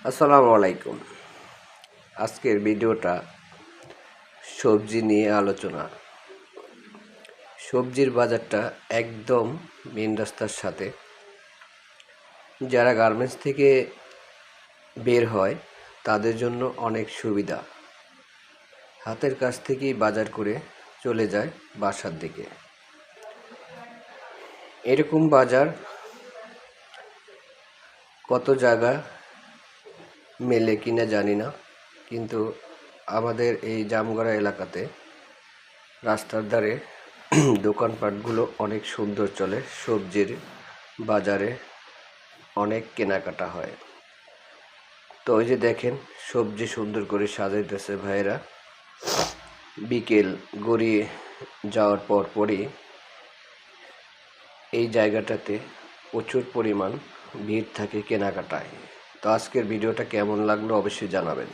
আসসালামু আলাইকুম। আজকের ভিডিওটা সবজি নিয়ে আলোচনা। সবজির বাজারটা একদম মেন রাস্তার সাথে। যারা গার্মেন্টস থেকে বের হয় তাদের জন্য অনেক সুবিধা। হাতের কাছ থেকেই বাজার করে চলে যায় বাসার দিকে। এরকম বাজার কত জায়গা মেলে কিনা জানি না, কিন্তু আমাদের এই জামগড়া এলাকাতে রাস্তার ধারে দোকানপাটগুলো অনেক সুন্দর চলে। সবজির বাজারে অনেক কেনাকাটা হয়। তো ওই যে দেখেন সবজি সুন্দর করে সাজাইতেছে ভাইয়েরা। বিকেল গড়িয়ে যাওয়ার পরই এই জায়গাটাতে প্রচুর পরিমাণ ভিড় থাকে কেনাকাটায়। তো আজকের ভিডিওটা কেমন লাগলো অবশ্যই জানাবেন।